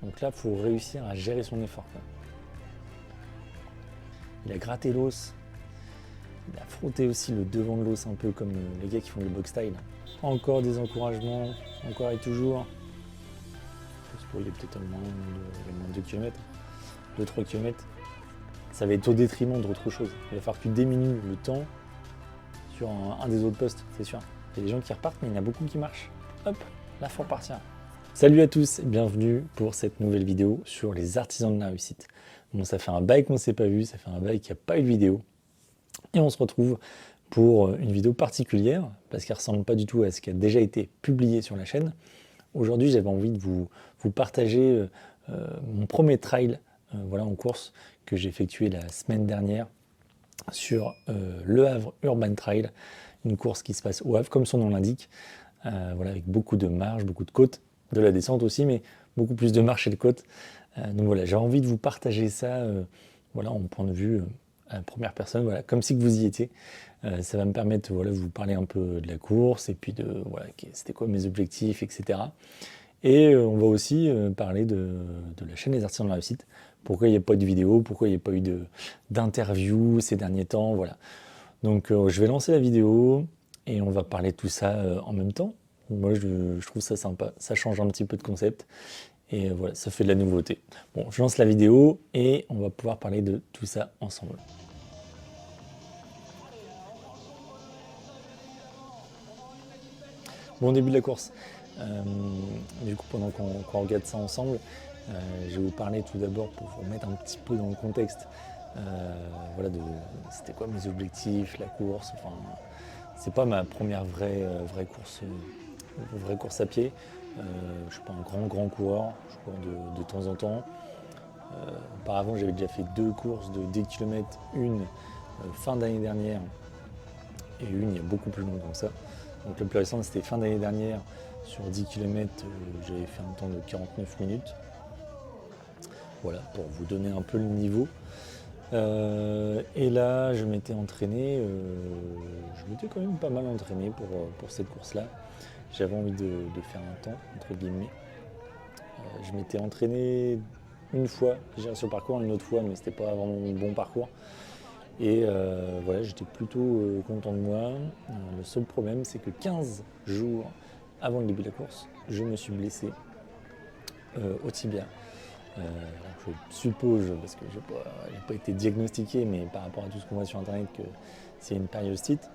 Donc là, il faut réussir à gérer son effort. Il a gratté l'os. Il a frotté aussi le devant de l'os, un peu comme les gars qui font le box style. Encore des encouragements, encore et toujours. Je pense qu'il est peut-être au moins 2 km, 2-3 km. Ça va être au détriment d'autre chose. Il va falloir que tu diminues le temps sur un des autres postes, c'est sûr. Il y a des gens qui repartent, mais il y en a beaucoup qui marchent. Hop, là, il faut repartir. Salut à tous et bienvenue pour cette nouvelle vidéo sur les artisans de la réussite. Bon, ça fait un bail qu'on ne s'est pas vu, ça fait un bail qu'il n'y a pas eu de vidéo. Et on se retrouve pour une vidéo particulière, parce qu'elle ne ressemble pas du tout à ce qui a déjà été publié sur la chaîne. Aujourd'hui, j'avais envie de vous partager mon premier trail en course que j'ai effectué la semaine dernière sur Le Havre Urban Trail, une course qui se passe au Havre, comme son nom l'indique, avec beaucoup de marches, beaucoup de côtes, de la descente aussi, mais beaucoup plus de marches et de côtes. Donc voilà, j'ai envie de vous partager ça en point de vue à la première personne, comme si que vous y étiez. Ça va me permettre de vous parler un peu de la course, et puis de c'était quoi mes objectifs, etc. Et on va aussi parler de la chaîne Les Artisans de la Réussite. Pourquoi il n'y a pas de vidéo, pourquoi il n'y a pas eu d'interview ces derniers temps, voilà. Donc je vais lancer la vidéo et on va parler de tout ça en même temps. Moi je trouve ça sympa, ça change un petit peu de concept et voilà, ça fait de la nouveauté. Bon, je lance la vidéo et on va pouvoir parler de tout ça ensemble. Bon début de la course. Du coup, pendant qu'on regarde ça ensemble, je vais vous parler tout d'abord pour vous remettre un petit peu dans le contexte. C'était quoi mes objectifs, la course. Enfin, c'est pas ma première vraie course à pied. Je suis pas un grand coureur, je cours de temps en temps. Auparavant, j'avais déjà fait 2 courses de 10 km, une fin d'année dernière et une il y a beaucoup plus longtemps que ça. Donc le plus récent, c'était fin d'année dernière. Sur 10 km, j'avais fait un temps de 49 minutes. Voilà, pour vous donner un peu le niveau. Et là, je m'étais entraîné, je m'étais quand même pas mal entraîné pour cette course-là. J'avais envie de faire un temps, entre guillemets. Je m'étais entraîné une fois, j'ai sur le parcours, une autre fois, mais c'était pas vraiment mon bon parcours. Et j'étais plutôt content de moi. Le seul problème, c'est que 15 jours avant le début de la course, je me suis blessé au tibia. Je suppose, parce que je n'ai pas été diagnostiqué, mais par rapport à tout ce qu'on voit sur internet, que c'est une périostite.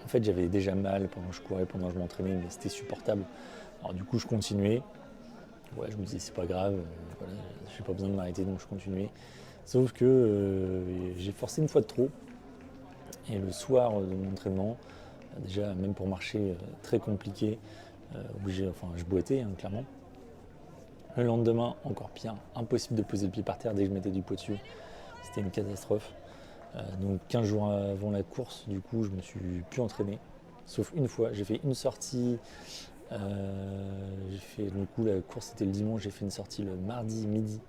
En fait, j'avais déjà mal pendant que je courais, pendant que je m'entraînais, mais c'était supportable. Alors du coup, je continuais. Je me disais, c'est pas grave, j'ai pas besoin de m'arrêter, donc je continuais. Sauf que j'ai forcé une fois de trop. Et le soir de mon entraînement, déjà même pour marcher, très compliqué, je boitais clairement. Le lendemain, encore pire, impossible de poser le pied par terre dès que je mettais du poids dessus. C'était une catastrophe. Donc 15 jours avant la course, du coup, je me suis plus entraîné. Sauf une fois, j'ai fait une sortie. La course c'était le dimanche, j'ai fait une sortie le mardi midi.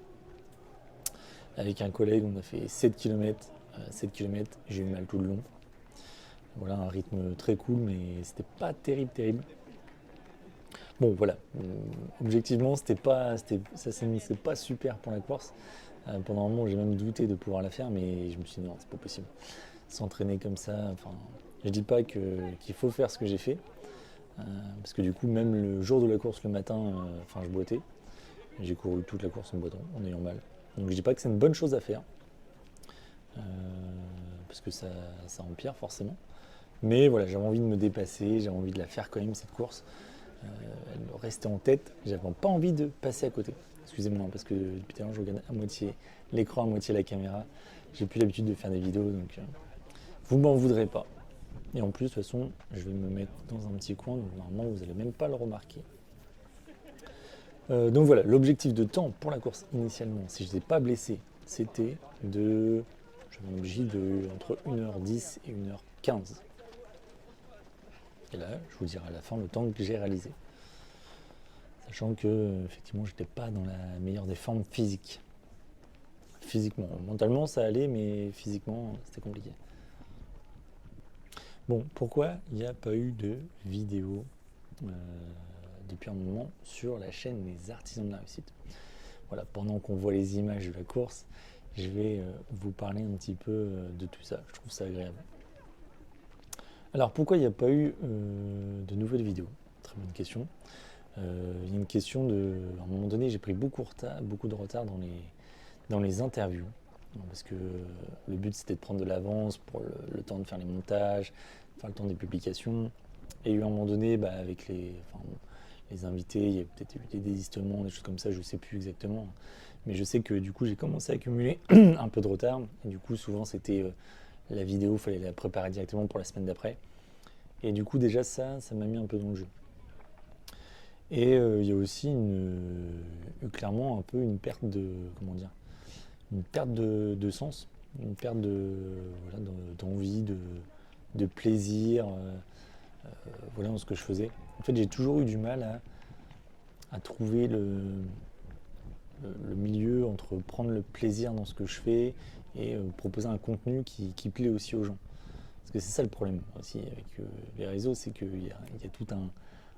Avec un collègue, on a fait 7 km. 7 km, j'ai eu mal tout le long. Voilà, un rythme très cool, mais c'était pas terrible. Bon, voilà. Objectivement, c'est pas super pour la course. Pendant un moment, j'ai même douté de pouvoir la faire, mais je me suis dit non, c'est pas possible. S'entraîner comme ça, enfin, je dis pas qu'il faut faire ce que j'ai fait, parce que du coup, même le jour de la course, le matin, je boitais. J'ai couru toute la course en boitant, en ayant mal. Donc je dis pas que c'est une bonne chose à faire, parce que ça empire forcément. Mais voilà, j'avais envie de me dépasser, j'avais envie de la faire quand même cette course. Elle me restait en tête, j'avais pas envie de passer à côté. Excusez-moi, parce que depuis tout à l'heure, je regarde à moitié l'écran, à moitié la caméra. J'ai plus l'habitude de faire des vidéos, donc vous m'en voudrez pas. Et en plus, de toute façon, je vais me mettre dans un petit coin, donc normalement, vous n'allez même pas le remarquer. Donc voilà, l'objectif de temps pour la course initialement, si je n'étais pas blessé, c'était j'avais un objectif entre 1h10 et 1h15. Et là, je vous dirai à la fin le temps que j'ai réalisé. Sachant que, effectivement, j'étais pas dans la meilleure des formes physiques. Physiquement, mentalement ça allait, mais physiquement c'était compliqué. Bon, pourquoi il n'y a pas eu de vidéo depuis un moment sur la chaîne Les Artisans de la Réussite. Voilà, pendant qu'on voit les images de la course, je vais vous parler un petit peu de tout ça. Je trouve ça agréable. Alors pourquoi il n'y a pas eu de nouvelles vidéos? Très bonne question. Il y a une question de... À un moment donné, j'ai pris beaucoup de retard dans les interviews. Parce que le but c'était de prendre de l'avance pour le temps de faire les montages, faire le temps des publications. Et il y a eu un moment donné, avec les invités, il y a peut-être eu des désistements, des choses comme ça, je ne sais plus exactement. Mais je sais que du coup j'ai commencé à accumuler un peu de retard. Et du coup souvent c'était la vidéo, il fallait la préparer directement pour la semaine d'après. Et du coup déjà ça m'a mis un peu dans le jeu. Et il y a aussi clairement un peu une perte de, comment dire, une perte de sens, une perte d'envie, de plaisir, voilà dans ce que je faisais. En fait, j'ai toujours eu du mal à trouver le milieu entre prendre le plaisir dans ce que je fais et proposer un contenu qui plaît aussi aux gens. Parce que c'est ça le problème aussi avec les réseaux, c'est qu'il y a tout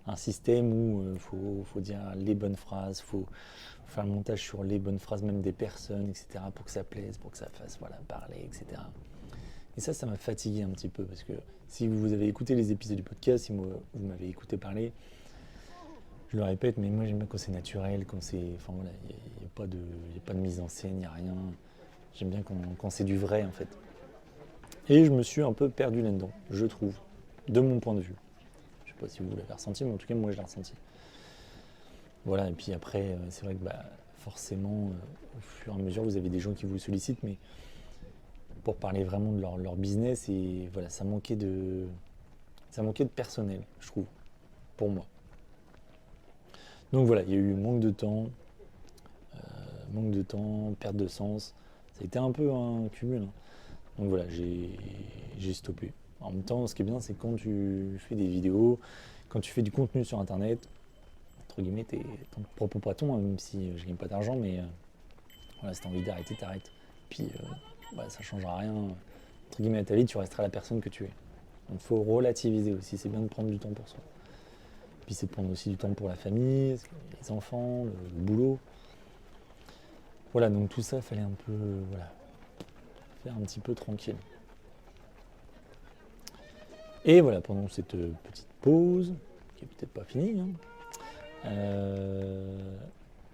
un système où il faut dire les bonnes phrases, il faut faire le montage sur les bonnes phrases même des personnes, etc. pour que ça plaise, pour que ça fasse parler, etc. Et ça m'a fatigué un petit peu parce que si vous avez écouté les épisodes du podcast, si vous m'avez écouté parler, je le répète, mais moi j'aime bien quand c'est naturel, quand c'est... Enfin voilà, il n'y a pas de mise en scène, il n'y a rien. J'aime bien quand c'est du vrai en fait. Et je me suis un peu perdu là-dedans, je trouve, de mon point de vue. Je sais pas si vous l'avez ressenti, mais en tout cas moi je l'ai ressenti. Voilà, et puis après, c'est vrai que forcément, au fur et à mesure, vous avez des gens qui vous sollicitent, mais pour parler vraiment de leur business, et voilà, ça manquait de personnel, je trouve, pour moi. Donc voilà, il y a eu manque de temps, perte de sens. Ça a été un peu un cumul. Hein. Donc voilà, j'ai stoppé. En même temps, ce qui est bien, c'est quand tu fais des vidéos, quand tu fais du contenu sur Internet, entre guillemets, t'es ton propre patron, hein, même si je gagne pas d'argent, mais voilà, si t'as envie d'arrêter, t'arrêtes. Puis ça changera rien, entre guillemets, à ta vie, tu resteras la personne que tu es. Donc il faut relativiser aussi, c'est bien de prendre du temps pour soi. Puis c'est de prendre aussi du temps pour la famille, les enfants, le boulot. Voilà, donc tout ça, il fallait un peu, faire un petit peu tranquille. Et voilà, pendant cette petite pause, qui est peut-être pas finie, hein,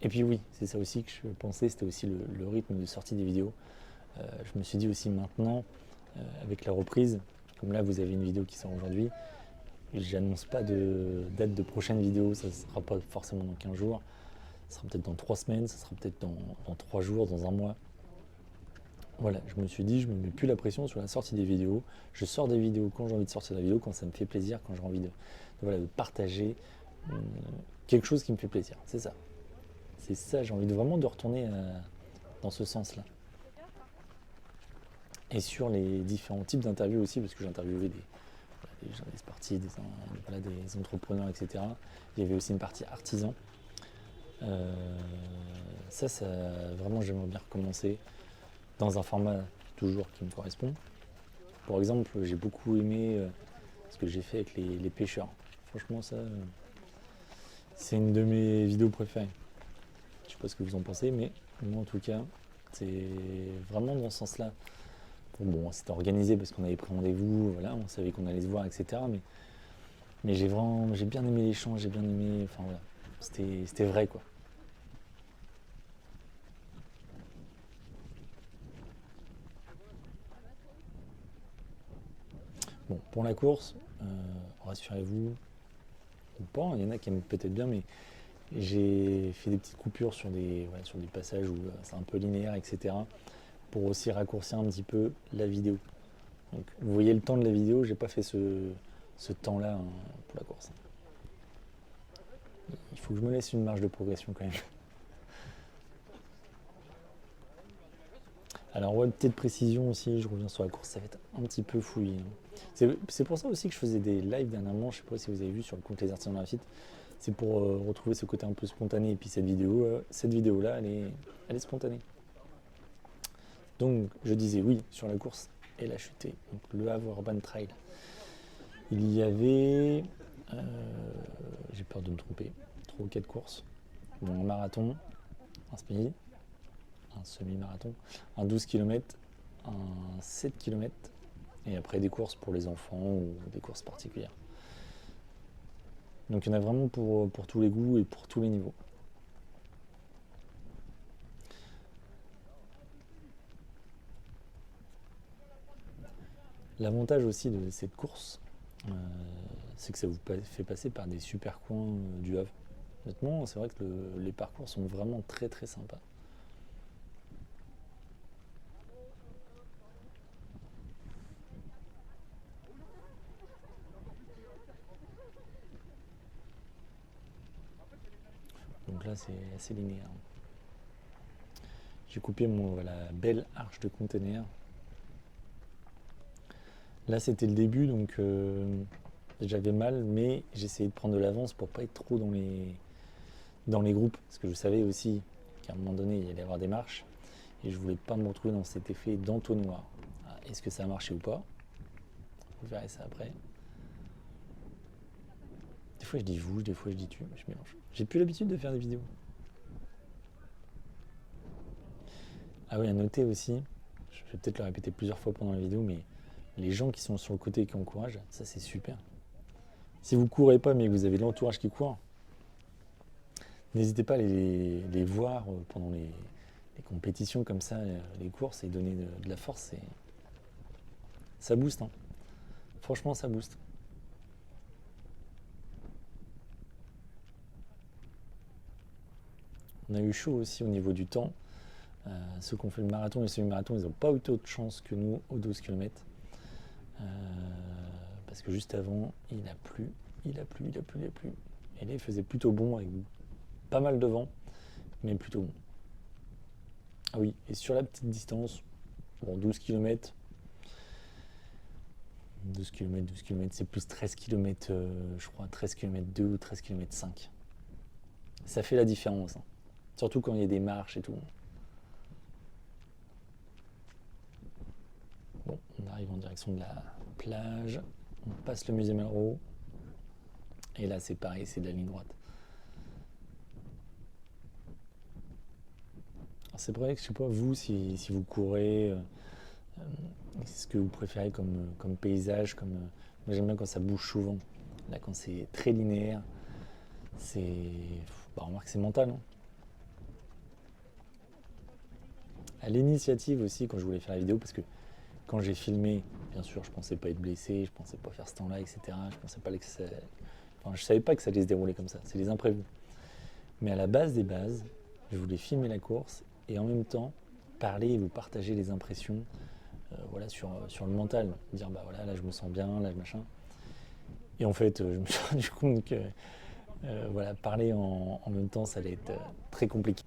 et puis oui, c'est ça aussi que je pensais, c'était aussi le rythme de sortie des vidéos. Je me suis dit aussi maintenant, avec la reprise, comme là vous avez une vidéo qui sort aujourd'hui, j'annonce pas de date de prochaine vidéo, ça ne sera pas forcément dans 15 jours, ça sera peut-être dans 3 semaines, ça sera peut-être dans 3 jours, dans un mois. Voilà, je me suis dit, je ne me mets plus la pression sur la sortie des vidéos. Je sors des vidéos quand j'ai envie de sortir la vidéo, quand ça me fait plaisir, quand j'ai envie de partager quelque chose qui me fait plaisir. C'est ça. C'est ça, j'ai envie vraiment de retourner dans ce sens-là. Et sur les différents types d'interviews aussi, parce que j'ai interviewé des sportifs, des entrepreneurs, etc. Il y avait aussi une partie artisan. Ça vraiment, j'aimerais bien recommencer dans un format toujours qui me correspond. Par exemple, j'ai beaucoup aimé ce que j'ai fait avec les pêcheurs. Franchement, ça, c'est une de mes vidéos préférées. Je sais pas ce que vous en pensez, mais moi en tout cas, c'est vraiment dans ce sens-là. Bon, c'était organisé parce qu'on avait pris rendez-vous, voilà, on savait qu'on allait se voir, etc. Mais j'ai bien aimé l'échange, j'ai bien aimé, enfin voilà, c'était vrai quoi. Bon, pour la course, rassurez-vous, ou pas, il y en a qui aiment peut-être bien, mais j'ai fait des petites coupures sur des passages où c'est un peu linéaire, etc. pour aussi raccourcir un petit peu la vidéo. Donc, vous voyez le temps de la vidéo, j'ai pas fait ce temps-là hein, pour la course. Il faut que je me laisse une marge de progression quand même. Alors ouais, petite précision aussi, je reviens sur la course, ça va être un petit peu fouillé. Hein. C'est pour ça aussi que je faisais des lives dernièrement, je sais pas si vous avez vu sur le compte Les Artisans de la Réussite, c'est pour retrouver ce côté un peu spontané. Et puis cette vidéo-là, elle est spontanée. Donc je disais oui sur la course et la chutée, donc le Havre Urban Trail. Il y avait J'ai peur de me tromper. 3 ou 4 courses. Bon, un marathon, un semi-marathon, un 12 km, un 7 km, et après des courses pour les enfants ou des courses particulières. Donc il y en a vraiment pour tous les goûts et pour tous les niveaux. L'avantage aussi de cette course, c'est que ça vous fait passer par des super coins du Havre. Honnêtement, c'est vrai que les parcours sont vraiment très très sympas. Donc là, c'est assez linéaire. J'ai coupé la belle arche de container. Là, c'était le début, donc j'avais mal, mais j'essayais de prendre de l'avance pour pas être trop dans les groupes, parce que je savais aussi qu'à un moment donné, il y allait y avoir des marches, et je voulais pas me retrouver dans cet effet d'entonnoir. Est-ce que ça a marché ou pas? Vous verrez ça après. Des fois, je dis vous, des fois, je dis tu, je mélange. J'ai plus l'habitude de faire des vidéos. Ah oui, à noter aussi, je vais peut-être le répéter plusieurs fois pendant la vidéo, mais les gens qui sont sur le côté et qui encouragent, ça c'est super. Si vous courez pas mais que vous avez de l'entourage qui court, n'hésitez pas à les voir pendant les compétitions comme ça, les courses, et donner de la force. Ça booste, hein. Franchement, ça booste. On a eu chaud aussi au niveau du temps. Ceux qui ont fait le marathon et le semi-marathon, ils n'ont pas eu autant de chance que nous aux 12 km. Parce que juste avant, il a plu. Et là, il faisait plutôt bon avec pas mal de vent, mais plutôt bon. Ah oui, et sur la petite distance, bon, 12 km, c'est plus 13 km, je crois, 13 km 2 ou 13 km 5. Ça fait la différence, hein. Surtout quand il y a des marches et tout. Bon, on arrive en direction de la plage, on passe le musée Malraux, et là c'est pareil, c'est de la ligne droite. Alors c'est vrai que je sais pas vous si vous courez, ce que vous préférez comme paysage, moi j'aime bien quand ça bouge souvent. Là quand c'est très linéaire, remarque c'est mental, hein. À l'initiative aussi quand je voulais faire la vidéo, parce que quand j'ai filmé, bien sûr je pensais pas être blessé, je pensais pas faire ce temps-là, etc. Je savais pas que ça allait se dérouler comme ça, c'est les imprévus. Mais à la base des bases, je voulais filmer la course et en même temps parler et vous partager les impressions sur le mental. Dire là je me sens bien, là machin. Et en fait, je me suis rendu compte que parler en même temps, ça allait être très compliqué.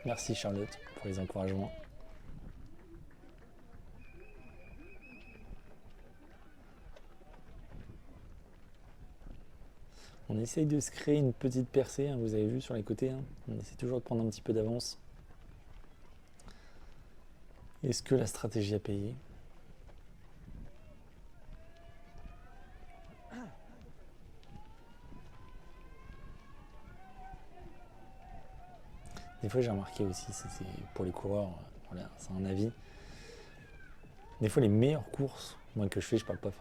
Merci Charlotte pour les encouragements. On essaye de se créer une petite percée, hein, vous avez vu sur les côtés, hein. On essaie toujours de prendre un petit peu d'avance. Est-ce que la stratégie a payé? Des fois j'ai remarqué aussi, c'est pour les coureurs, c'est un avis. Des fois les meilleures courses, moi que je fais, je parle pas de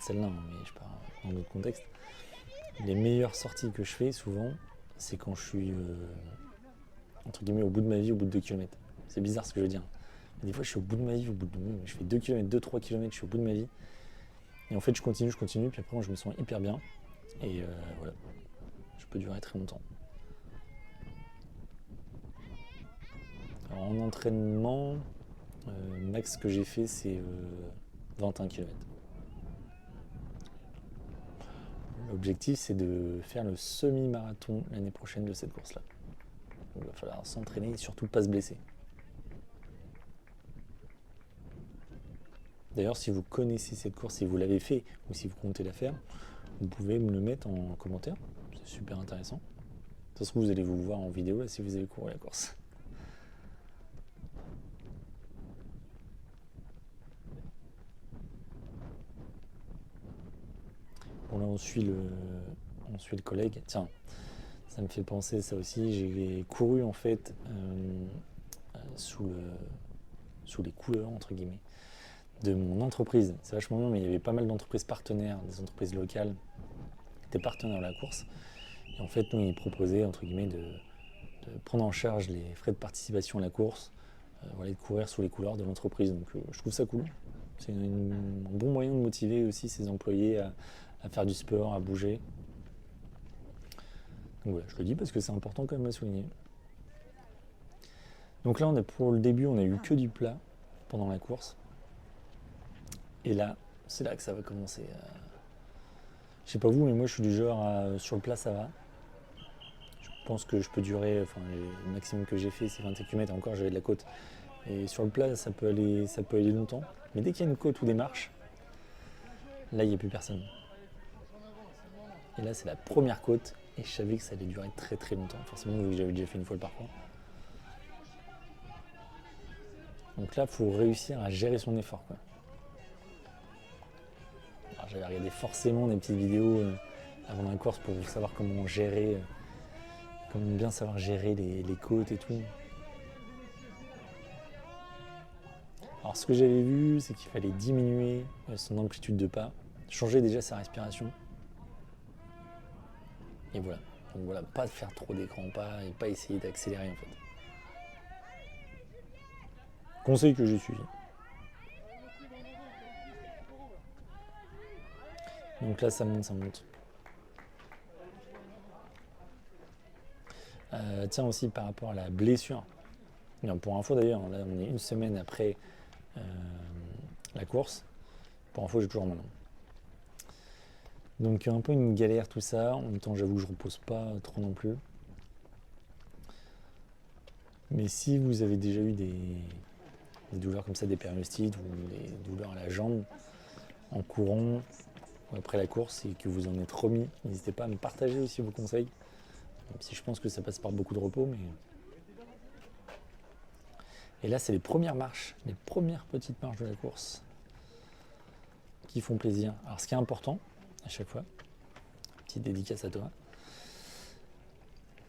celle-là, hein, mais je parle dans d'autres contextes. Les meilleures sorties que je fais souvent, c'est quand je suis entre guillemets au bout de ma vie, au bout de 2 km. C'est bizarre ce que je veux dire. Mais des fois je suis au bout de ma vie, je fais 2 km, 2-3 km, je suis au bout de ma vie. Et en fait je continue, puis après moi je me sens hyper bien. Et voilà, je peux durer très longtemps. Alors, en entraînement, max que j'ai fait c'est 21 km. L'objectif c'est de faire le semi-marathon l'année prochaine de cette course-là. Donc, il va falloir s'entraîner et surtout pas se blesser. D'ailleurs, si vous connaissez cette course, si vous l'avez fait ou si vous comptez la faire, vous pouvez me le mettre en commentaire. C'est super intéressant. De toute façon, vous allez vous voir en vidéo là, si vous avez couru la course. Bon là on suit le collègue. Tiens, ça me fait penser ça aussi. J'ai couru en fait sous les couleurs entre guillemets de mon entreprise. C'est vachement bien, mais il y avait pas mal d'entreprises partenaires, des entreprises locales qui étaient partenaires de la course. Et en fait, nous, ils proposaient entre guillemets de prendre en charge les frais de participation à la course, voilà, de courir sous les couleurs de l'entreprise. Donc je trouve ça cool. C'est un bon moyen de motiver aussi ses employés à faire du sport, à bouger. Donc voilà, je le dis parce que c'est important quand même à souligner. Donc là, pour le début, on n'a eu que du plat pendant la course. Et là, c'est là que ça va commencer. Je sais pas vous, mais moi je suis du genre sur le plat ça va. Je pense que je peux durer, enfin le maximum que j'ai fait c'est 20 km, encore j'avais de la côte. Et sur le plat ça peut aller longtemps. Mais dès qu'il y a une côte ou des marches, là il n'y a plus personne. Et là c'est la première côte et je savais que ça allait durer très très longtemps. Forcément vu que j'avais déjà fait une fois le parcours. Donc là il faut réussir à gérer son effort, quoi. Alors, j'avais regardé forcément des petites vidéos avant la course pour savoir comment gérer, comment bien savoir gérer les côtes et tout. Alors ce que j'avais vu, c'est qu'il fallait diminuer son amplitude de pas, changer déjà sa respiration. Et voilà. Donc voilà, pas faire trop des grands pas et pas essayer d'accélérer en fait. Conseil que j'ai suivi. Donc là ça monte, ça monte. Tiens aussi par rapport à la blessure. Non, pour info d'ailleurs, là on est une semaine après la course. Pour info j'ai toujours mal. Donc un peu une galère tout ça. En même temps j'avoue que je repose pas trop non plus. Mais si vous avez déjà eu des douleurs comme ça, des périostites ou des douleurs à la jambe en courant ou après la course et que vous en êtes remis, n'hésitez pas à me partager aussi vos conseils. Même si je pense que ça passe par beaucoup de repos, mais. Et là c'est les premières marches, les premières petites marches de la course qui font plaisir. Alors ce qui est important à chaque fois, petite dédicace à toi.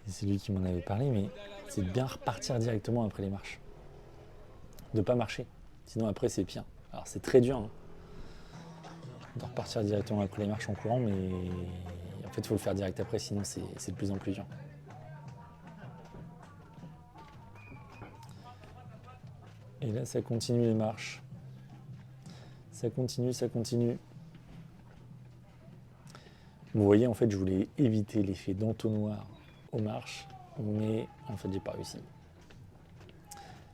Et c'est lui qui m'en avait parlé, mais c'est de bien repartir directement après les marches. De ne pas marcher, sinon après c'est pire. Alors c'est très dur hein, de repartir directement après les marches en courant, mais en fait il faut le faire direct après, sinon c'est de plus en plus dur. Et là ça continue les marches. Ça continue, ça continue. Vous voyez, en fait je voulais éviter l'effet d'entonnoir aux marches, mais en fait j'ai pas réussi.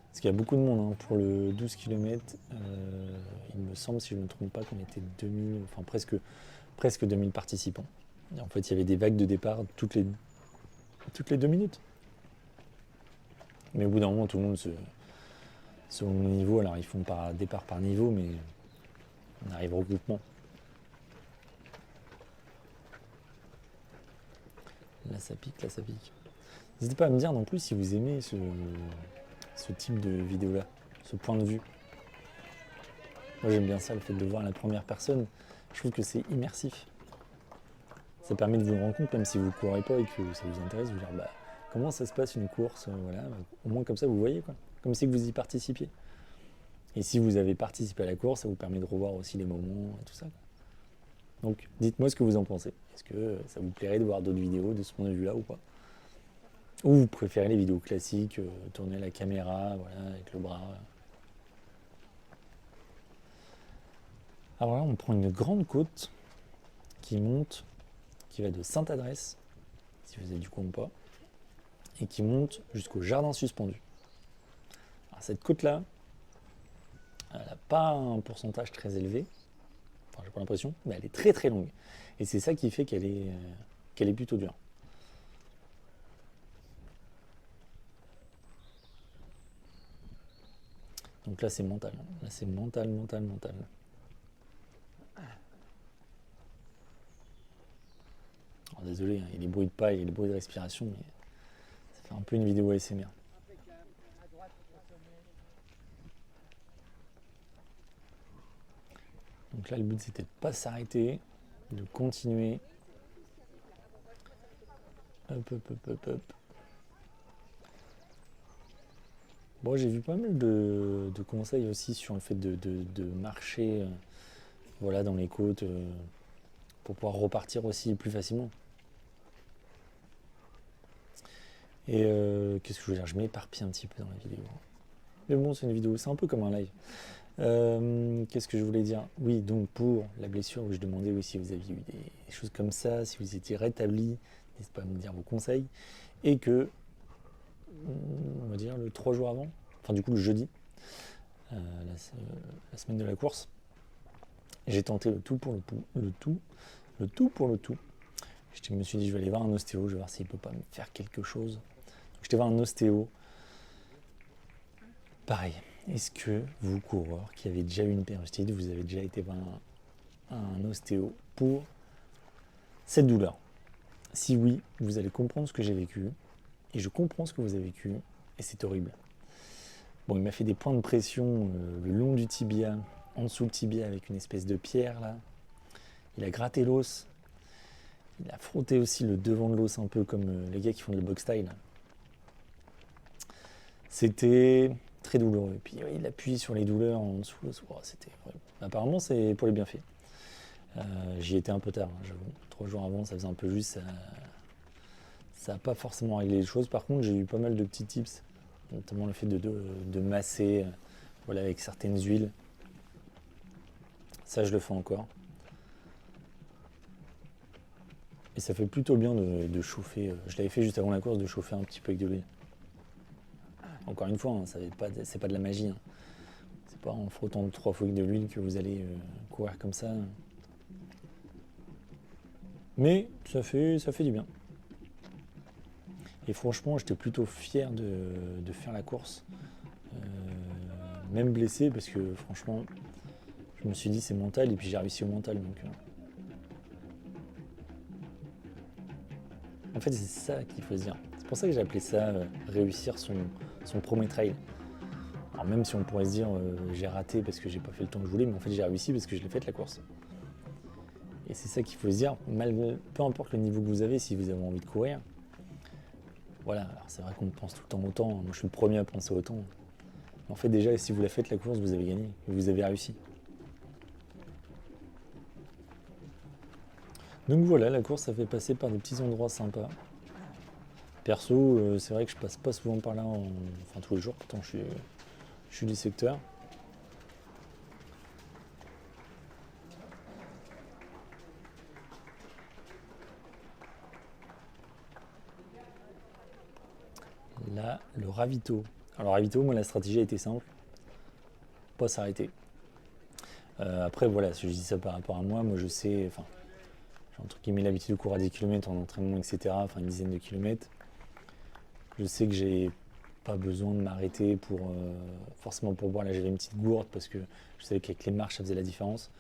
Parce qu'il y a beaucoup de monde hein, pour le 12 km, il me semble, si je ne me trompe pas, qu'on était 2000, enfin presque 2000 participants. Et en fait, il y avait des vagues de départ toutes les 2 minutes. Mais au bout d'un moment, tout le monde selon le niveau, alors ils font par départ par niveau, mais on arrive au regroupement. Là ça pique, là ça pique. N'hésitez pas à me dire non plus si vous aimez ce type de vidéo-là, ce point de vue. Moi j'aime bien ça, le fait de le voir à la première personne. Je trouve que c'est immersif. Ça permet de vous rendre compte, même si vous ne courez pas et que ça vous intéresse, de vous dire bah, comment ça se passe une course, voilà, au moins comme ça vous voyez, quoi. Comme si vous y participiez. Et si vous avez participé à la course, ça vous permet de revoir aussi les moments et tout ça, quoi. Donc dites-moi ce que vous en pensez. Est-ce que ça vous plairait de voir d'autres vidéos de ce point de vue-là ou pas? Ou vous préférez les vidéos classiques, tourner la caméra, voilà, avec le bras. Alors là, on prend une grande côte qui monte, qui va de Sainte-Adresse, si vous avez du coin ou pas, et qui monte jusqu'au jardin suspendu. Alors cette côte-là, elle n'a pas un pourcentage très élevé, enfin j'ai pas l'impression, mais elle est très très longue. Et c'est ça qui fait qu'elle est plutôt dure. Donc là c'est mental, là c'est mental. Alors désolé, hein, il y a des bruits de pas, il y a des bruits de respiration, mais ça fait un peu une vidéo ASMR. Donc là, le but, c'était de pas s'arrêter, de continuer. Hop, hop, hop, hop, hop. Bon, j'ai vu pas mal de conseils aussi sur le fait de marcher voilà, dans les côtes pour pouvoir repartir aussi plus facilement. Et qu'est-ce que je veux dire? Je m'éparpille un petit peu dans la vidéo. Mais bon, c'est une vidéo, c'est un peu comme un live. Qu'est-ce que je voulais dire? Oui, donc pour la blessure, où je demandais oui, si vous aviez eu des choses comme ça, si vous étiez rétabli, n'hésitez pas à me dire vos conseils. Et que, on va dire, le 3 jours avant, enfin du coup le jeudi, la semaine de la course, j'ai tenté le tout pour le tout. Je me suis dit, je vais aller voir un ostéo, je vais voir s'il peut pas me faire quelque chose. Donc, je vais voir un ostéo. Pareil, est-ce que vous, coureurs, qui avez déjà eu une périostite, vous avez déjà été voir un ostéo pour cette douleur? Si oui, vous allez comprendre ce que j'ai vécu, et je comprends ce que vous avez vécu, et c'est horrible. Bon, il m'a fait des points de pression le long du tibia, en dessous le tibia avec une espèce de pierre là. Il a gratté l'os. Il a frotté aussi le devant de l'os un peu comme les gars qui font le box style. C'était très douloureux. Et puis il appuie sur les douleurs en dessous de l'os. Oh, c'était horrible. Apparemment c'est pour les bienfaits. J'y étais un peu tard, hein, j'avoue. 3 jours avant, ça faisait un peu juste. Ça n'a pas forcément réglé les choses. Par contre, j'ai eu pas mal de petits tips, notamment le fait de masser voilà, avec certaines huiles. Ça, je le fais encore. Et ça fait plutôt bien de chauffer. Je l'avais fait juste avant la course, de chauffer un petit peu avec de l'huile. Encore une fois, hein, c'est pas de la magie. Hein. C'est pas en frottant 3 fois avec de l'huile que vous allez courir comme ça. Mais ça fait du bien. Et franchement, j'étais plutôt fier de faire la course. Même blessé, parce que franchement, je me suis dit c'est mental, et puis j'ai réussi au mental. Donc, en fait, c'est ça qu'il faut se dire. C'est pour ça que j'ai appelé ça réussir son premier trail. Alors même si on pourrait se dire j'ai raté parce que j'ai pas fait le temps que je voulais, mais en fait j'ai réussi parce que je l'ai fait la course. Et c'est ça qu'il faut se dire, peu importe le niveau que vous avez, si vous avez envie de courir. Voilà, alors c'est vrai qu'on pense tout le temps au temps, moi je suis le premier à penser au temps. Mais en fait déjà, si vous la faites la course, vous avez gagné, vous avez réussi. Donc voilà, la course, ça fait passer par des petits endroits sympas. Perso, c'est vrai que je passe pas souvent par là, enfin tous les jours, pourtant je suis du secteur. Là, le ravito. Alors ravito, moi la stratégie a été simple, pas s'arrêter. Après voilà, si je dis ça par rapport à moi je sais, enfin, j'ai entre guillemets l'habitude de courir à 10 km en entraînement, etc., enfin une dizaine de kilomètres. Je sais que j'ai pas besoin de m'arrêter pour forcément pour boire. Là j'avais une petite gourde parce que je savais qu'avec les marches ça faisait la différence,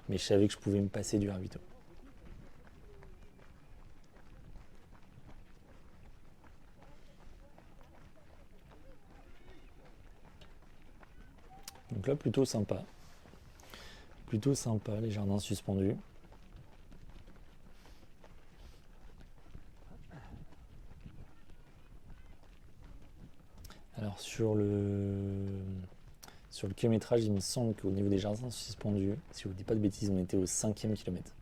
mais je savais que je pouvais me passer du ravito. Donc là plutôt sympa les jardins suspendus. Alors sur le kilométrage, il me semble qu'au niveau des jardins suspendus, si je ne vous dis pas de bêtises, on était au 5e kilomètre.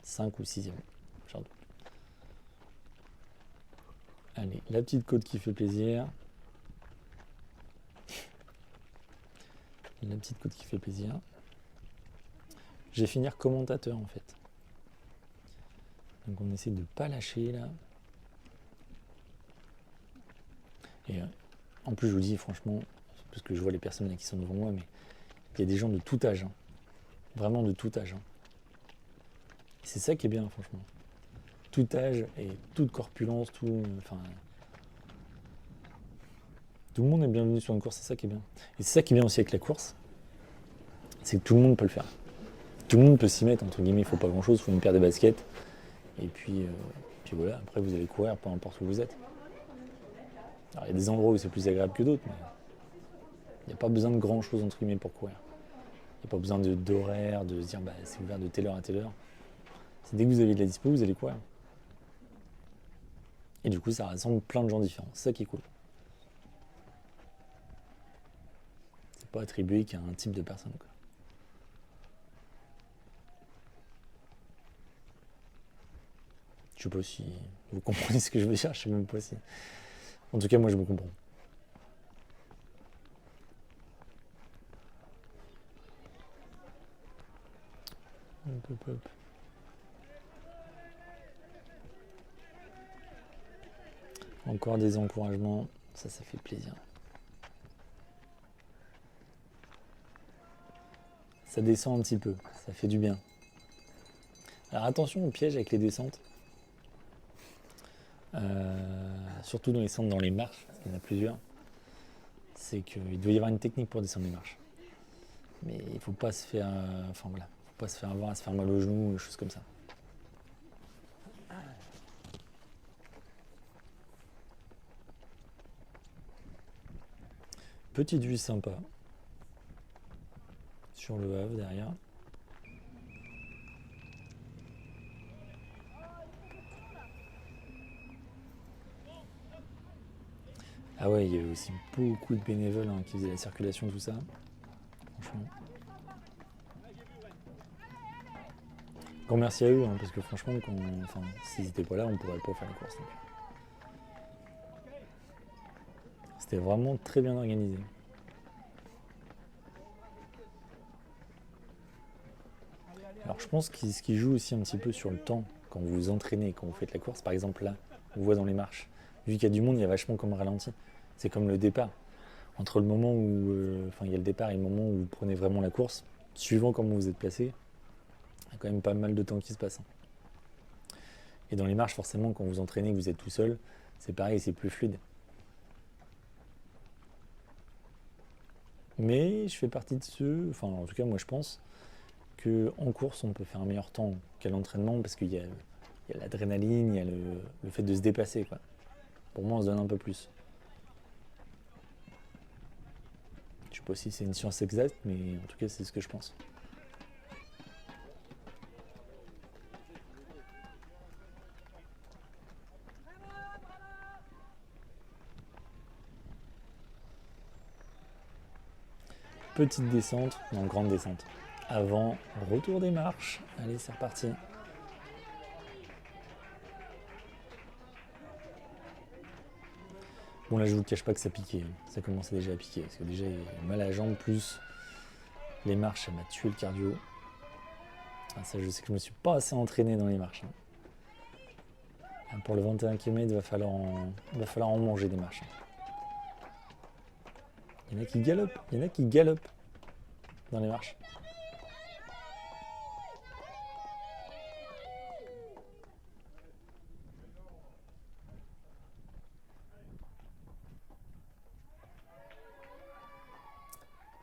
5 ou 6e, j'en doute. Allez, la petite côte qui fait plaisir. La petite côte qui fait plaisir. Je vais finir commentateur en fait. Donc on essaie de ne pas lâcher là. Et en plus je vous dis franchement, parce que je vois les personnes là qui sont devant moi, mais il y a des gens de tout âge. Hein. Vraiment de tout âge. Hein. C'est ça qui est bien franchement. Tout âge et toute corpulence, tout. Enfin. Tout le monde est bienvenu sur une course, c'est ça qui est bien. Et c'est ça qui est bien aussi avec la course, c'est que tout le monde peut le faire. Tout le monde peut s'y mettre, entre guillemets, il faut pas grand-chose, il faut une paire de baskets. Et puis voilà, après vous allez courir peu importe où vous êtes. Alors il y a des endroits où c'est plus agréable que d'autres, mais il n'y a pas besoin de grand-chose, entre guillemets, pour courir. Il n'y a pas besoin d'horaire, de se dire bah, c'est ouvert de telle heure à telle heure. C'est dès que vous avez de la dispo, vous allez courir. Et du coup, ça rassemble plein de gens différents. C'est ça qui est cool. C'est pas attribué qu'à un type de personne, quoi. Je sais pas si vous comprenez ce que je veux dire, je sais même pas si. En tout cas, moi je me comprends. Hop, hop, hop. Encore des encouragements, ça fait plaisir. Ça descend un petit peu, ça fait du bien. Alors attention au piège avec les descentes. Surtout dans les centres, dans les marches, parce qu'il y en a plusieurs. C'est qu'il doit y avoir une technique pour descendre les marches. Mais il faut pas se faire. Enfin voilà, faut pas se faire avoir à se faire mal au genou, des choses comme ça. Petite vue sympa. Sur le Havre derrière. Ah ouais, il y avait aussi beaucoup de bénévoles qui faisaient la circulation, tout ça. Franchement. Grand merci à eux, parce que franchement, s'ils n'étaient pas là, on ne pourrait pas faire la course. Donc. C'était vraiment très bien organisé. Alors je pense que ce qui joue aussi un petit peu sur le temps, quand vous vous entraînez, quand vous faites la course, par exemple là, on voit dans les marches, vu qu'il y a du monde, il y a vachement comme ralenti. C'est comme le départ. Entre le moment où il y a le départ et le moment où vous prenez vraiment la course, suivant comment vous êtes placé, il y a quand même pas mal de temps qui se passe. Et dans les marches, forcément, quand vous entraînez, que vous êtes tout seul, c'est pareil, c'est plus fluide. Mais je fais partie de ceux, enfin en tout cas moi je pense, qu'en course on peut faire un meilleur temps qu'à l'entraînement parce qu'il y a l'adrénaline, il y a le fait de se dépasser, quoi. Pour moi on se donne un peu plus. Je sais pas si c'est une science exacte, mais en tout cas c'est ce que je pense. Petite descente, non grande descente. Avant, retour des marches. Allez, c'est reparti. Bon là je vous cache pas que ça piquait, ça commençait déjà à piquer, parce que déjà il y a mal à la jambe, plus les marches, ça m'a tué le cardio. Ah, ça je sais que je me suis pas assez entraîné dans les marches. Pour le 21 km, il va falloir en manger des marches. Il y en a qui galopent dans les marches.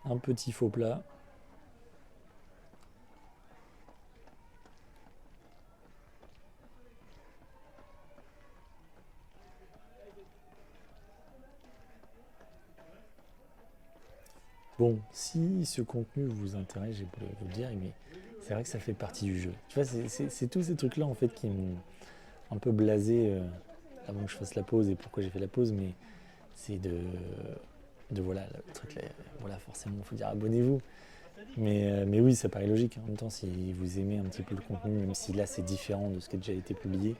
Un petit faux plat. Bon, si ce contenu vous intéresse, j'ai pu vous le dire, mais c'est vrai que ça fait partie du jeu. Tu vois, c'est tous ces trucs-là en fait qui m'ont un peu blasé avant que je fasse la pause et pourquoi j'ai fait la pause, mais c'est de voilà, le truc là, voilà, forcément, il faut dire abonnez-vous. Mais oui, ça paraît logique. En même temps, si vous aimez un petit peu le contenu, même si là c'est différent de ce qui a déjà été publié,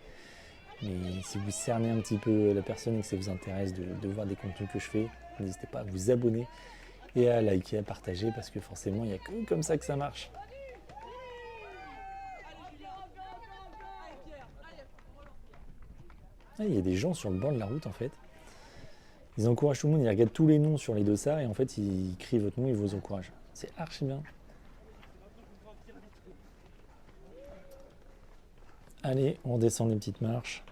mais si vous cernez un petit peu la personne et que ça vous intéresse de voir des contenus que je fais, n'hésitez pas à vous abonner et à liker, à partager, parce que forcément, il n'y a que comme ça que ça marche. Ah, il y a des gens sur le bord de la route en fait. Ils encouragent tout le monde, ils regardent tous les noms sur les dossards et en fait ils crient votre nom et ils vous encouragent. C'est archi bien. Allez, on redescend les petites marches.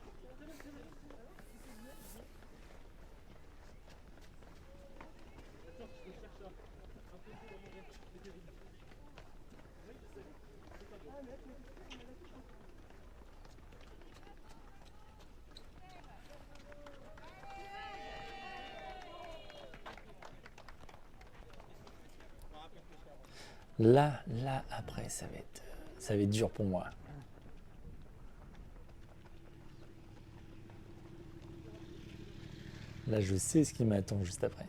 Là, après, ça va être dur pour moi. Là, je sais ce qui m'attend juste après.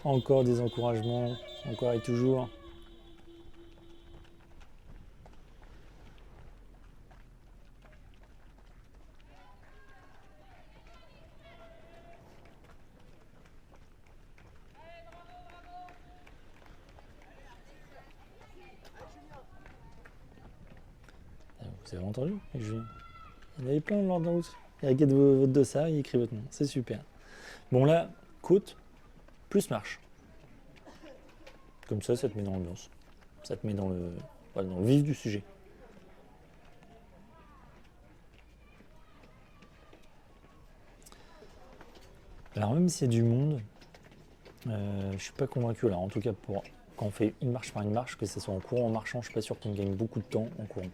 Encore des encouragements, encore et toujours. Vous avez entendu, Julien? Il y en avait plein lors d'un route. Il regarde votre dossard, il écrit votre nom. C'est super. Bon là, côte plus marche. Comme ça te met dans l'ambiance. Ça te met dans le vif du sujet. Alors même s'il y a du monde, je suis pas convaincu là. En tout cas pour quand on fait une marche par une marche, que ce soit en courant ou en marchant, je suis pas sûr qu'on gagne beaucoup de temps en courant.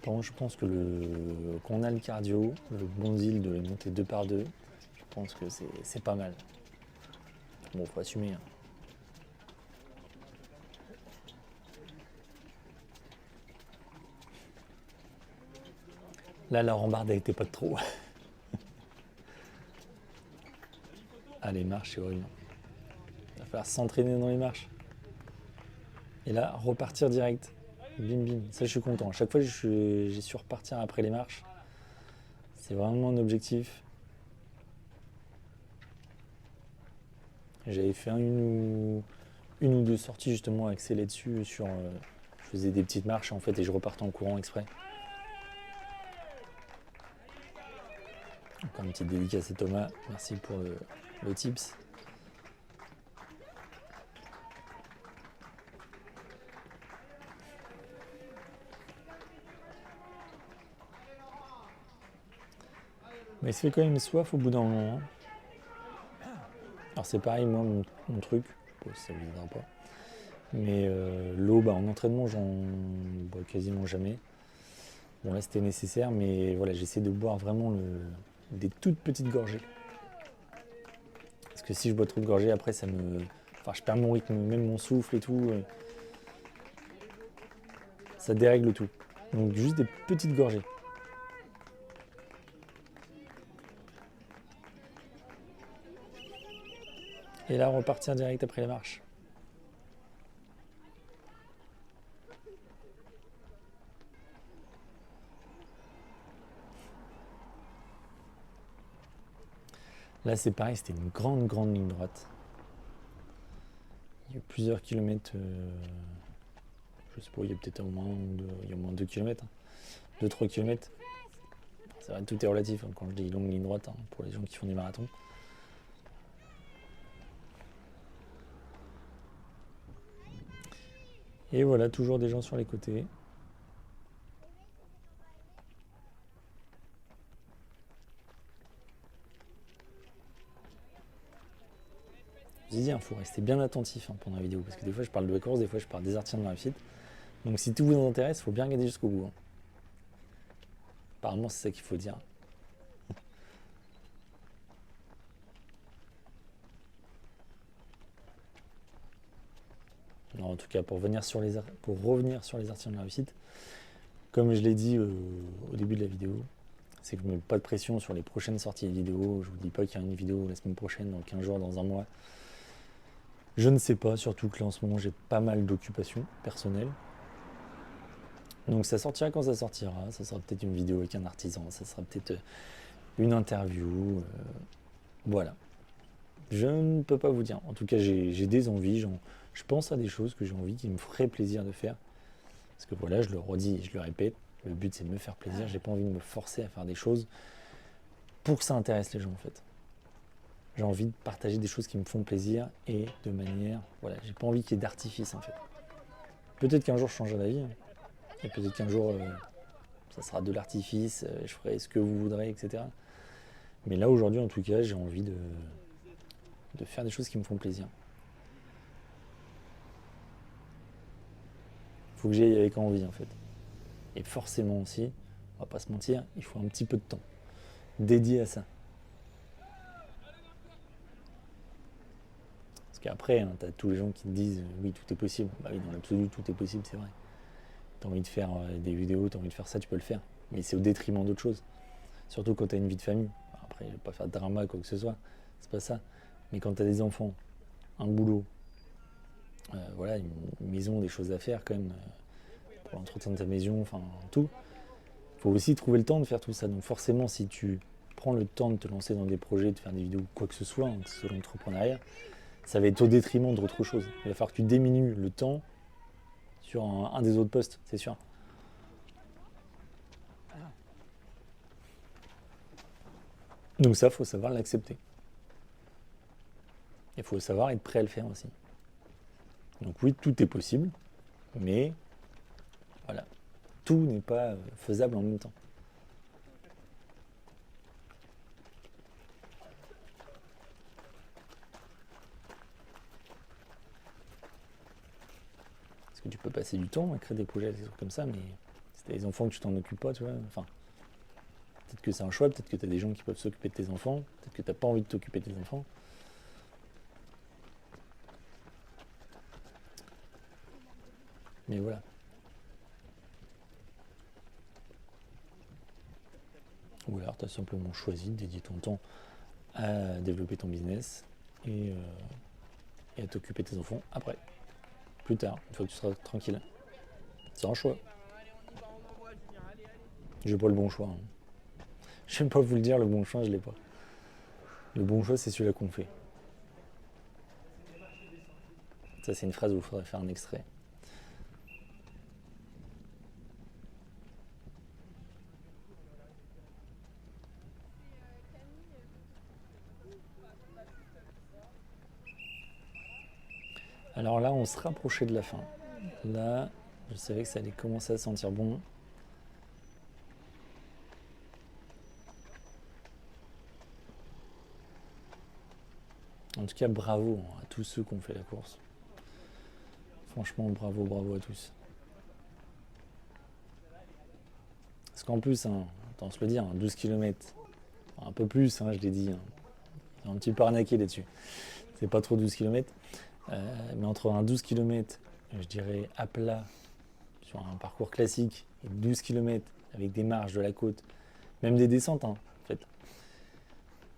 Par contre, je pense que quand on a le cardio, le bon deal de les monter 2 par 2, je pense que c'est pas mal. Bon, faut assumer. Hein. Là, la rambarde, elle était pas de trop. Ah, les marches, c'est horrible. Il va falloir s'entraîner dans les marches. Et là, repartir direct. Bim bim, ça je suis content. À chaque fois j'ai su repartir après les marches. C'est vraiment un objectif. J'avais fait une ou deux sorties justement accélérées dessus sur. Je faisais des petites marches en fait et je repartais en courant exprès. Encore une petite dédicace à Thomas. Merci pour le tips. Mais il se fait quand même soif au bout d'un moment. Alors c'est pareil, moi, mon truc, je sais pas si ça vous aidera pas. Mais l'eau, en entraînement, j'en bois quasiment jamais. Bon là c'était nécessaire, mais voilà, j'essaie de boire vraiment des toutes petites gorgées. Parce que si je bois trop de gorgées, après ça me. Enfin je perds mon rythme, même mon souffle et tout. Ça dérègle tout. Donc juste des petites gorgées. Et là repartir direct après la marche. Là c'est pareil, c'était une grande ligne droite. Il y a plusieurs kilomètres. Je sais pas, il y a peut-être au moins 2 km. 2-3 km. C'est vrai, tout est relatif hein, quand je dis longue ligne droite hein, pour les gens qui font des marathons. Et voilà, toujours des gens sur les côtés. Je vous ai dit, il faut rester bien attentif hein, pendant la vidéo, parce que des fois je parle de la course, des fois je parle des artisans de la FIT. Donc si tout vous intéresse, il faut bien regarder jusqu'au bout. Hein. Apparemment, c'est ça qu'il faut dire. Non, en tout cas, pour revenir sur les artisans de la réussite, comme je l'ai dit au début de la vidéo, c'est que je ne mets pas de pression sur les prochaines sorties de vidéos. Je vous dis pas qu'il y a une vidéo la semaine prochaine, dans 15 jours, dans un mois. Je ne sais pas, surtout que là en ce moment j'ai pas mal d'occupations personnelles. Donc ça sortira quand ça sortira. Ça sera peut-être une vidéo avec un artisan, ça sera peut-être une interview. Voilà. Je ne peux pas vous dire. En tout cas, j'ai des envies. Je pense à des choses que j'ai envie, qui me feraient plaisir de faire. Parce que voilà, je le redis et je le répète, le but c'est de me faire plaisir. J'ai pas envie de me forcer à faire des choses pour que ça intéresse les gens en fait. J'ai envie de partager des choses qui me font plaisir et de manière. Voilà, j'ai pas envie qu'il y ait d'artifice en fait. Peut-être qu'un jour je changerai d'avis. Et peut-être qu'un jour ça sera de l'artifice, je ferai ce que vous voudrez, etc. Mais là aujourd'hui en tout cas, j'ai envie de faire des choses qui me font plaisir. Faut que j'y aille avec envie en fait. Et forcément aussi, on va pas se mentir, il faut un petit peu de temps dédié à ça. Parce qu'après, hein, tu as tous les gens qui te disent oui, tout est possible. Bah oui, dans l'absolu, tout est possible, c'est vrai. Tu as envie de faire des vidéos, tu as envie de faire ça, tu peux le faire. Mais c'est au détriment d'autres choses. Surtout quand tu as une vie de famille. Après, je vais pas faire de drama, quoi que ce soit. C'est pas ça. Mais quand tu as des enfants, un boulot, voilà, une maison, des choses à faire quand même, pour l'entretien de ta maison, enfin tout. Il faut aussi trouver le temps de faire tout ça. Donc forcément, si tu prends le temps de te lancer dans des projets, de faire des vidéos, quoi que ce soit, hein, que ce soit l'entrepreneuriat, ça va être au détriment d'autre chose. Il va falloir que tu diminues le temps sur un des autres postes, c'est sûr. Donc ça, il faut savoir l'accepter. Il faut savoir être prêt à le faire aussi. Donc oui, tout est possible, mais voilà, tout n'est pas faisable en même temps. Parce que tu peux passer du temps à créer des projets, des trucs comme ça, mais si t'as des enfants que tu t'en occupes pas, tu vois, enfin, peut-être que c'est un choix, peut-être que t'as des gens qui peuvent s'occuper de tes enfants, peut-être que t'as pas envie de t'occuper de tes enfants. Mais voilà. Ou alors tu as simplement choisi de dédier ton temps à développer ton business et à t'occuper de tes enfants après, plus tard, une fois que tu seras tranquille. C'est un choix. J'ai pas le bon choix. Hein. Je vais pas vous le dire, le bon choix, je l'ai pas. Le bon choix, c'est celui-là qu'on fait. Ça, c'est une phrase où il faudrait faire un extrait. Alors là, on se rapprochait de la fin. Là, je savais que ça allait commencer à sentir bon. En tout cas, bravo à tous ceux qui ont fait la course. Franchement, bravo, bravo à tous. Parce qu'en plus, hein, attends, se le dire, 12 km, un peu plus, hein, je l'ai dit, hein, un petit peu arnaqué là-dessus. C'est pas trop 12 km. Mais entre un 12 km, je dirais à plat, sur un parcours classique, et 12 km avec des marches de la côte, même des descentes, hein, en fait.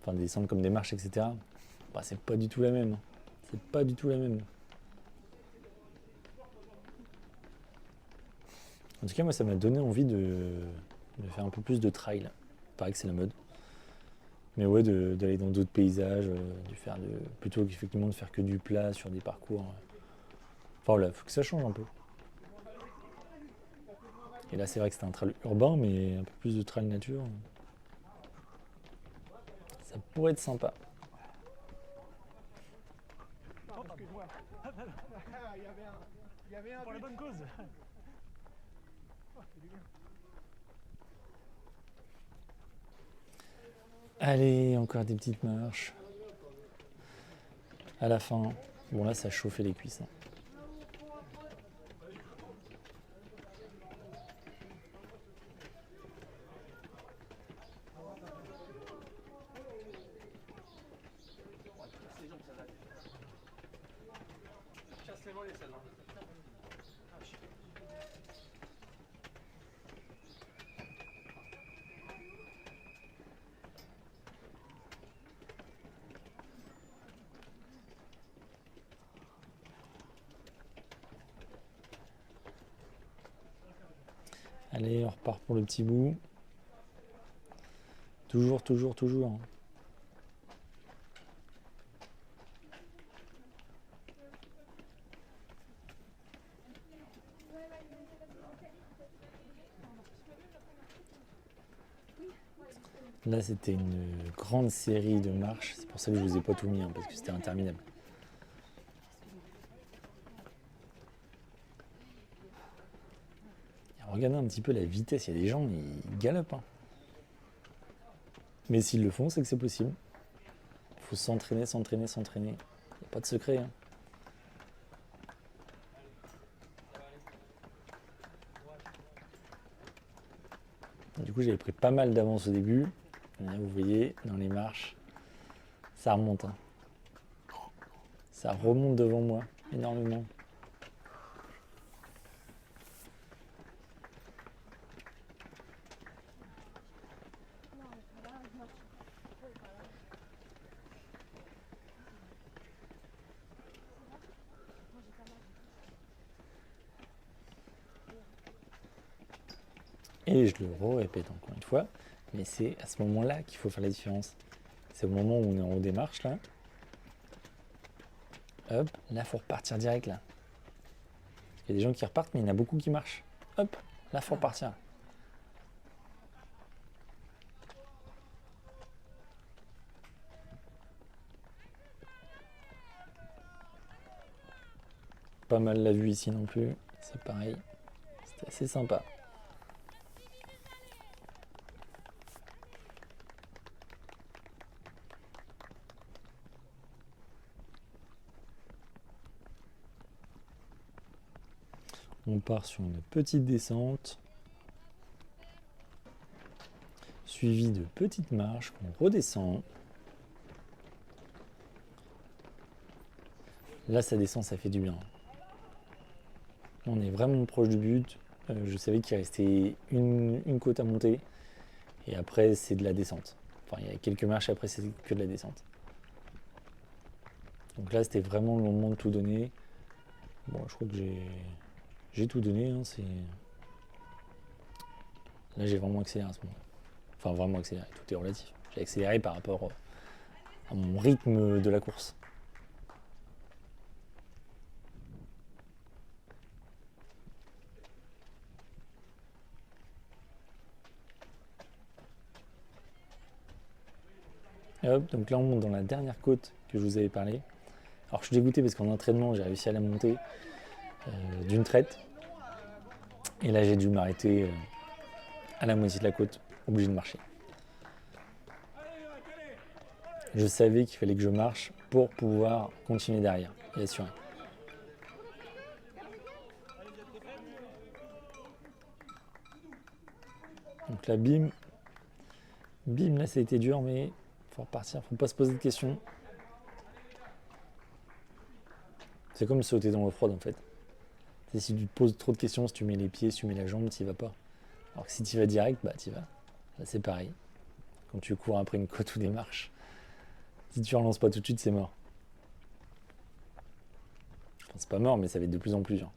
Enfin, des descentes comme des marches, etc. Bah, c'est pas du tout la même. Hein. C'est pas du tout la même. En tout cas, moi, ça m'a donné envie de faire un peu plus de trail. Il paraît que c'est la mode. Mais ouais, d'aller dans d'autres paysages, plutôt qu'effectivement de faire que du plat sur des parcours. Enfin voilà, faut que ça change un peu. Et là, c'est vrai que c'était un trail urbain, mais un peu plus de trail nature. Ça pourrait être sympa. Excuse-moi. Il y avait un pour la bonne cause. Allez, encore des petites marches. À la fin, bon là, ça chauffait les cuisses. Hein. Allez, on repart pour le petit bout. Toujours, toujours, toujours. Hein. Là, c'était une grande série de marches. C'est pour ça que je vous ai pas tout mis, hein, parce que c'était interminable. Et regardez un petit peu la vitesse. Il y a des gens, ils galopent. Hein. Mais s'ils le font, c'est que c'est possible. Il faut s'entraîner, s'entraîner, s'entraîner. Il n'y a pas de secret. Hein. Du coup, j'avais pris pas mal d'avance au début. Là, vous voyez, dans les marches, ça remonte. Hein. Ça remonte devant moi, énormément. Et je le répète encore une fois, mais c'est à ce moment-là qu'il faut faire la différence. C'est au moment où on est en haut des marches, là. Hop, là, il faut repartir direct, là. Il y a des gens qui repartent, mais il y en a beaucoup qui marchent. Hop, là, il faut repartir. Pas mal la vue ici non plus, c'est pareil. C'était assez sympa. On part sur une petite descente, suivie de petites marches qu'on redescend. Là, ça descend, ça fait du bien. On est vraiment proche du but. Je savais qu'il restait une côte à monter. Et après, c'est de la descente. Enfin, il y a quelques marches, après, c'est que de la descente. Donc là, c'était vraiment le moment de tout donner. Bon, je crois que j'ai tout donné. Hein, là, j'ai vraiment accéléré à ce moment. Enfin, vraiment accéléré. Tout est relatif. J'ai accéléré par rapport à mon rythme de la course. Et hop, donc là on monte dans la dernière côte que je vous avais parlé. Alors je suis dégoûté parce qu'en entraînement j'ai réussi à la monter d'une traite. Et là j'ai dû m'arrêter à la moitié de la côte, obligé de marcher. Je savais qu'il fallait que je marche pour pouvoir continuer derrière et assurer. Donc là bim, là ça a été dur mais faut repartir, faut pas se poser de questions. C'est comme sauter dans l'eau froide en fait. C'est si tu te poses trop de questions, si tu mets les pieds, si tu mets la jambe, tu n'y vas pas. Alors que si tu vas direct, bah tu y vas. Là c'est pareil. Quand tu cours après une côte ou des marches, si tu ne relances pas tout de suite, c'est mort. Enfin, c'est pas mort, mais ça va être de plus en plus dur.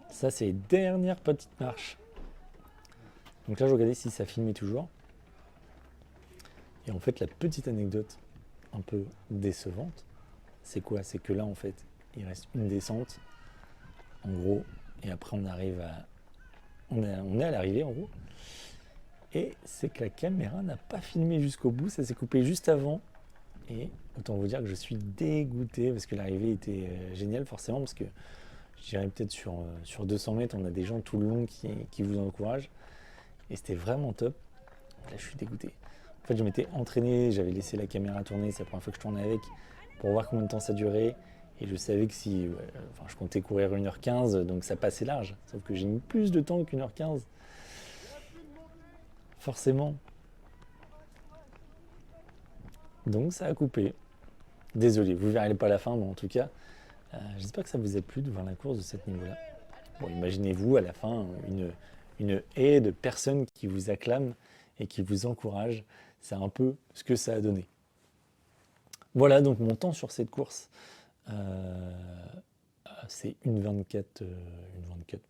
Ça, c'est les dernières petites marches. Donc là, je regardais si ça filmait toujours. Et en fait, la petite anecdote un peu décevante, c'est quoi? C'est que là, en fait, il reste une descente, en gros, et après, on arrive à... On est à l'arrivée, en gros. Et c'est que la caméra n'a pas filmé jusqu'au bout, ça s'est coupé juste avant. Et autant vous dire que je suis dégoûté, parce que l'arrivée était géniale, forcément, parce que je dirais peut-être sur 200 mètres, on a des gens tout le long qui vous encouragent. Et c'était vraiment top. Là, je suis dégoûté. En fait, je m'étais entraîné, j'avais laissé la caméra tourner, c'est la première fois que je tournais avec, pour voir combien de temps ça durait. Et je savais que si... enfin, je comptais courir 1h15, donc ça passait large. Sauf que j'ai mis plus de temps qu'1h15. Forcément. Donc ça a coupé. Désolé, vous ne verrez pas la fin, mais en tout cas, j'espère que ça vous a plu de voir la course de ce niveau-là. Bon, imaginez-vous à la fin une haie de personnes qui vous acclament et qui vous encouragent. C'est un peu ce que ça a donné. Voilà donc mon temps sur cette course. C'est 1,24,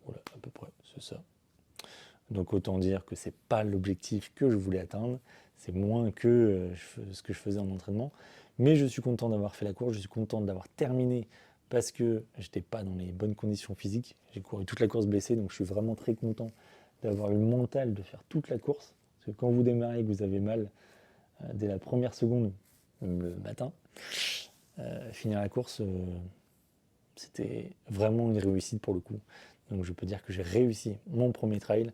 voilà, à peu près, c'est ça. Donc autant dire que c'est pas l'objectif que je voulais atteindre, c'est moins que ce que je faisais en entraînement. Mais je suis content d'avoir fait la course, je suis content d'avoir terminé parce que j'étais pas dans les bonnes conditions physiques. J'ai couru toute la course blessé, donc je suis vraiment très content d'avoir eu le mental de faire toute la course. Parce que quand vous démarrez et que vous avez mal dès la première seconde, le matin, finir la course, c'était vraiment une réussite pour le coup. Donc je peux dire que j'ai réussi mon premier trail.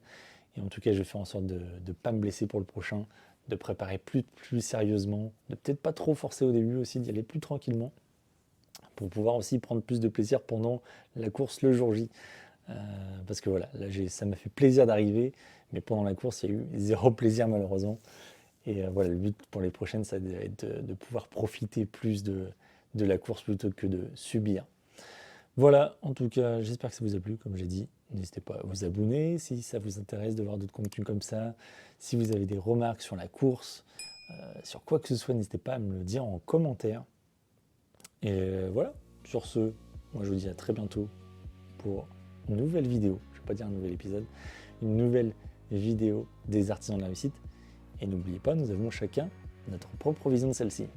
Et en tout cas, je vais faire en sorte de ne pas me blesser pour le prochain, de préparer plus sérieusement, de peut-être pas trop forcer au début aussi, d'y aller plus tranquillement, pour pouvoir aussi prendre plus de plaisir pendant la course le jour J. Parce que voilà, là ça m'a fait plaisir d'arriver, Mais pendant la course, il y a eu zéro plaisir malheureusement. Et voilà, le but pour les prochaines, ça va être de pouvoir profiter plus de la course plutôt que de subir. Voilà, en tout cas, j'espère que ça vous a plu, comme j'ai dit. N'hésitez pas à vous abonner si ça vous intéresse de voir d'autres contenus comme ça. Si vous avez des remarques sur la course, sur quoi que ce soit, n'hésitez pas à me le dire en commentaire. Et voilà, sur ce, moi je vous dis à très bientôt pour une nouvelle vidéo. Je ne vais pas dire un nouvel épisode, une nouvelle vidéo des artisans de la réussite. Et n'oubliez pas, nous avons chacun notre propre vision de celle-ci.